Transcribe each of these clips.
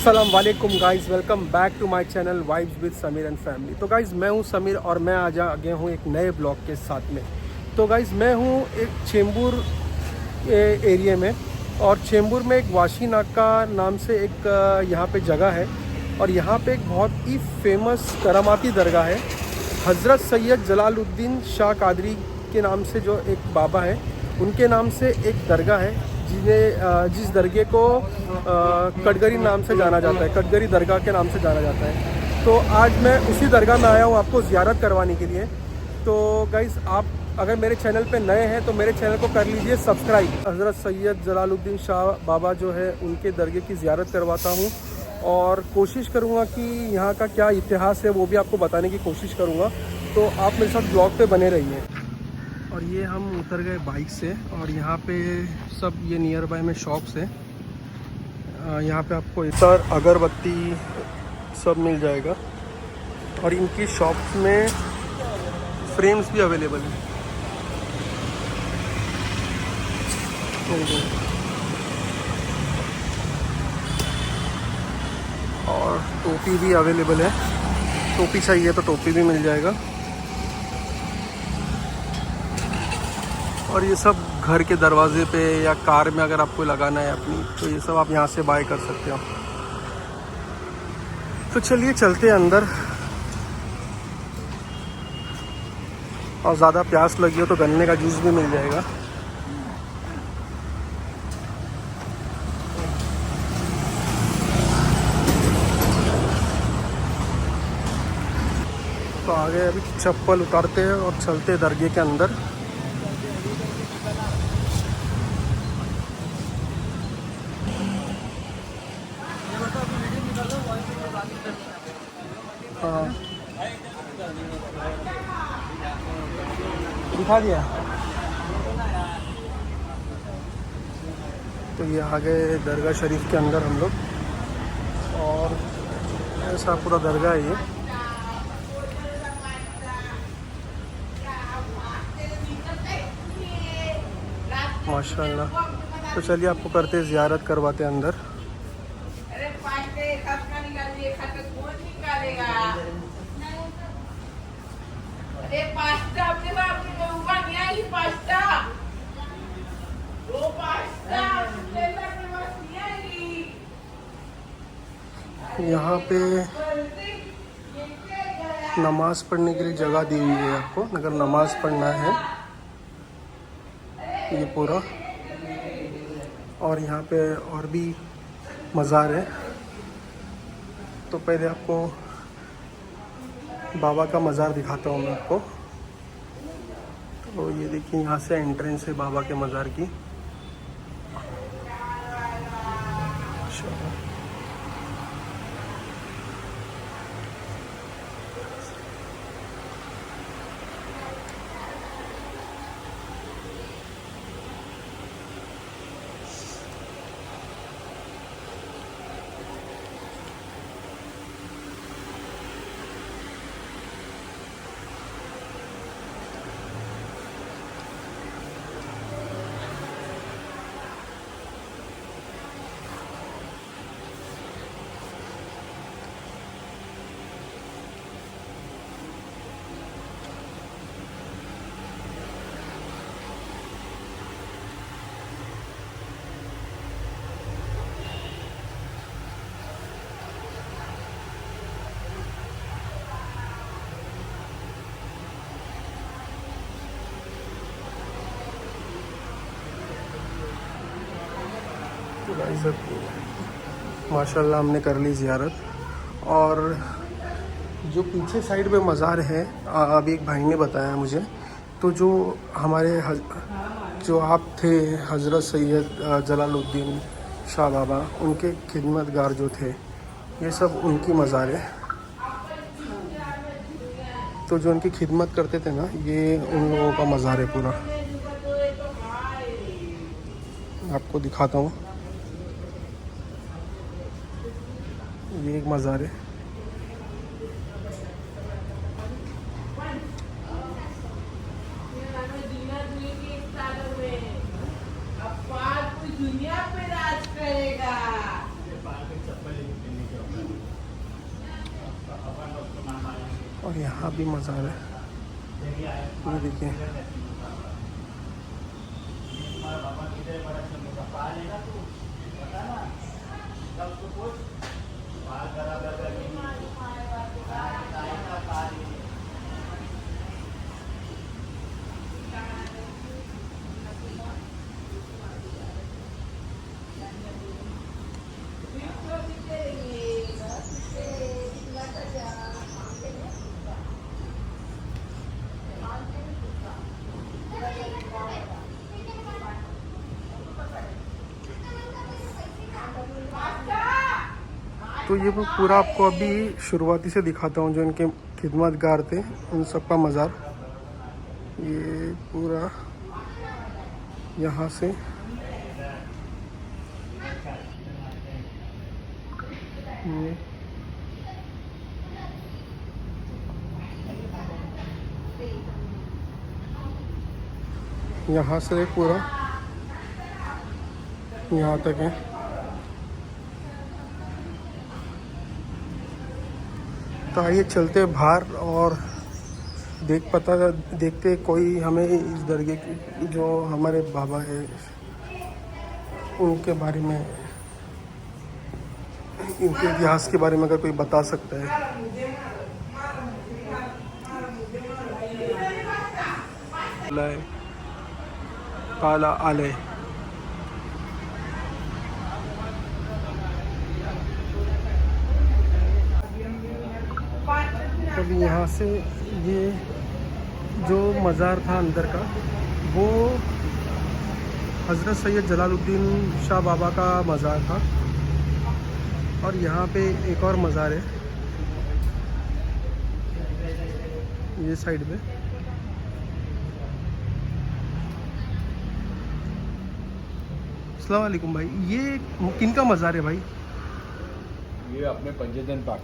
अस्सलाम वालेकुम guys, welcome back to my channel vibes with Sameer and family. तो guys मैं हूं समीर और मैं आज आ गया हूं एक नए ब्लॉग के साथ में। तो गाइज़ मैं हूं एक चेंबूर एरिया में, और चेंबूर में एक वाशी नाका नाम से एक यहाँ पे जगह है, और यहाँ पे एक बहुत ही फेमस करामाती दरगाह है। हज़रत सैयद जलालुद्दीन शाह कादरी के नाम से जो एक बाबा है, उनके नाम से एक दरगाह है जिस दरगाह को कटगरी नाम से जाना जाता है, कटगरी दरगाह के नाम से जाना जाता है। तो आज मैं उसी दरगाह में आया हूँ आपको ज़ियारत करवाने के लिए। तो गाइज़ आप अगर मेरे चैनल पे नए हैं तो मेरे चैनल को कर लीजिए सब्सक्राइब। हज़रत सैयद जलालुद्दीन शाह बाबा जो है उनके दरगाह की ज़ियारत करवाता हूँ, और कोशिश करूँगा कि यहाँ का क्या इतिहास है वो भी आपको बताने की कोशिश करूँगा। तो आप मेरे साथ ब्लॉग पे बने रहिए। और ये हम उतर गए बाइक से, और यहाँ पे सब ये नियर बाय में शॉप्स है। यहाँ पे आपको इतर अगरबत्ती सब मिल जाएगा, और इनकी शॉप्स में फ्रेम्स भी अवेलेबल हैं। और टोपी भी अवेलेबल है, टोपी चाहिए तो टोपी भी मिल जाएगा। और ये सब घर के दरवाजे पे या कार में अगर आपको लगाना है अपनी, तो ये सब आप यहाँ से बाय कर सकते हो। तो चलिए चलते हैं अंदर। और ज़्यादा प्यास लगी हो तो गन्ने का जूस भी मिल जाएगा। तो आगे अभी चप्पल उतारते हैं और चलते हैं दरगाह के अंदर। हाँ, दिखा दिया। तो ये आ गए दरगाह शरीफ के अंदर हम लोग, और ऐसा पूरा दरगाह है ये। माशाल्लाह। तो चलिए आपको करते ज़ियारत करवाते हैं अंदर। यहाँ पे नमाज़ पढ़ने के लिए जगह दी हुई है आपको, अगर नमाज़ पढ़ना है ये पूरा। और यहाँ पे और भी मज़ार है। तो पहले आपको बाबा का मज़ार दिखाता हूँ मैं आपको। तो ये देखिए, यहाँ से एंट्रेंस है बाबा के मज़ार की। माशाल्लाह हमने कर ली ज़ियारत। और जो पीछे साइड में मज़ार है, अभी एक भाई ने बताया मुझे, तो जो हमारे जो आप थे हज़रत सैयद जलालुद्दीन शाह बाबा, उनके खिदमतगार जो थे, ये सब उनकी मज़ार है। तो जो उनकी खिदमत करते थे ना, ये उन लोगों का मज़ार है पूरा। आपको दिखाता हूँ, ये एक मज़ार है। और यहाँ भी मज़ार है, ये देखिए। तो ये वो पूरा आपको अभी शुरुआती से दिखाता हूँ, जो इनके खिदमतगार थे उन सब का मज़ार। ये पूरा यहाँ से ये यहाँ से पूरा यहाँ तक है। तो आइए चलते बाहर और देखते कोई हमें इस दरगाह की, जो हमारे बाबा है, उनके बारे में, इनके इतिहास के बारे में अगर कोई बता सकता है। ताला आले अभी यहाँ से ये जो मज़ार था अंदर का, वो हज़रत सैयद जलालुद्दीन शाह बाबा का मज़ार था। और यहाँ पे एक और मज़ार है ये साइड में। अस्सलाम वालेकुम भाई, ये किन का मज़ार है भाई? ये अपने पंजतन पाक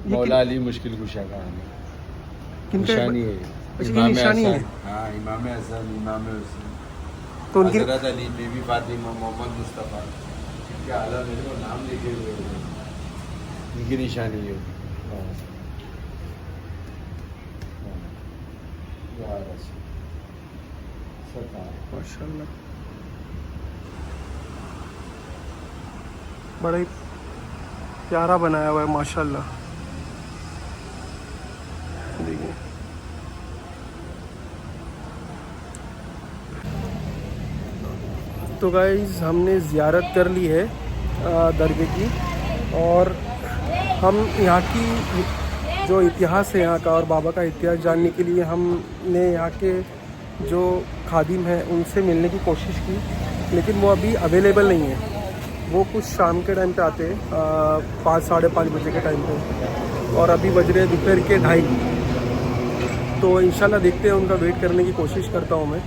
मौला अली मुश्किल कुशा का निशानी है। इमाम निशानी है। हाँ, इमाम हसन, इमाम हुसैन, तो उनकी हज़रत अली, बीबी फातिमा, मोहम्मद मुस्तफ़ा के आला मेरे को नाम लिखे हुए हैं, इनकी निशानी है। माशाल्लाह बड़ा ही प्यारा बनाया हुआ है माशाल्लाह। देखिए तो गाइस हमने ज़ियारत कर ली है दरगाह की, और हम यहाँ की जो इतिहास है यहाँ का और बाबा का इतिहास जानने के लिए हमने यहाँ के जो खादिम हैं उनसे मिलने की कोशिश की, लेकिन वो अभी अवेलेबल नहीं है। वो कुछ शाम के टाइम पे आते हैं, 5 साढ़े 5 बजे के टाइम पे, और अभी बज रहे दोपहर के 2:30। तो इंशाल्लाह देखते हैं, उनका वेट करने की कोशिश करता हूँ मैं।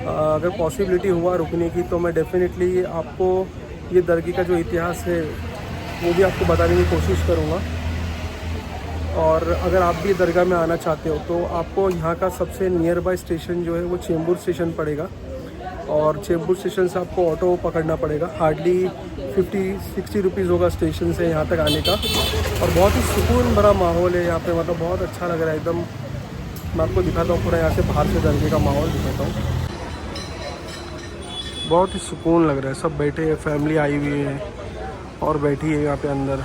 अगर पॉसिबिलिटी हुआ रुकने की तो मैं डेफिनेटली आपको ये दरगाह का जो इतिहास है वो भी आपको बताने की कोशिश करूँगा। और अगर आप भी दरगाह में आना चाहते हो तो आपको यहाँ का सबसे नियर बाय स्टेशन जो है वो चेंबूर स्टेशन पड़ेगा, और चेंबूर स्टेशन से आपको ऑटो पकड़ना पड़ेगा। हार्डली 50-60 रुपीज़ होगा स्टेशन से यहाँ तक आने का। और बहुत ही सुकून भरा माहौल है यहाँ पे, मतलब बहुत अच्छा लग रहा है एकदम। मैं आपको दिखाता हूँ पूरा यहाँ से बाहर से दरगाह का माहौल दिखाता हूँ। बहुत ही सुकून लग रहा है, सब बैठे हैं, फैमिली आई हुई है और बैठी है यहाँ पे अंदर।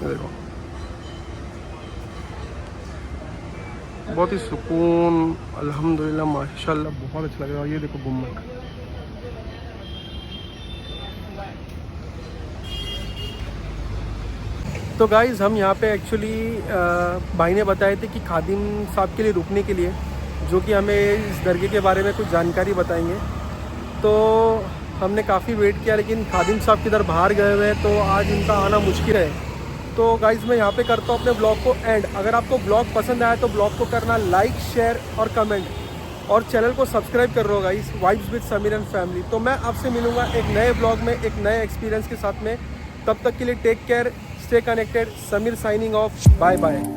देखो बहुत ही सुकून, अल्हम्दुलिल्लाह माशाल्लाह बहुत अच्छा लग रहा है। ये देखो गुम्बद, तो गाइज़ हम यहाँ पे एक्चुअली भाई ने बताए थे कि खादिम साहब के लिए रुकने के लिए, जो कि हमें इस दरगाह के बारे में कुछ जानकारी बताएंगे। तो हमने काफ़ी वेट किया, लेकिन खादिम साहब किधर बाहर गए हुए हैं, तो आज इनका आना मुश्किल है। तो गाइज़ मैं यहाँ पे करता हूँ अपने ब्लॉग को एंड। अगर आपको ब्लॉग पसंद आया तो ब्लॉग को करना लाइक, शेयर और कमेंट, और चैनल को सब्सक्राइब कर लो guys, vibes with Sameer and family. तो मैं आपसे मिलूँगा एक नए ब्लॉग में, एक नए एक्सपीरियंस के साथ में। तब तक के लिए take care, stay connected. Sameer signing off, bye bye.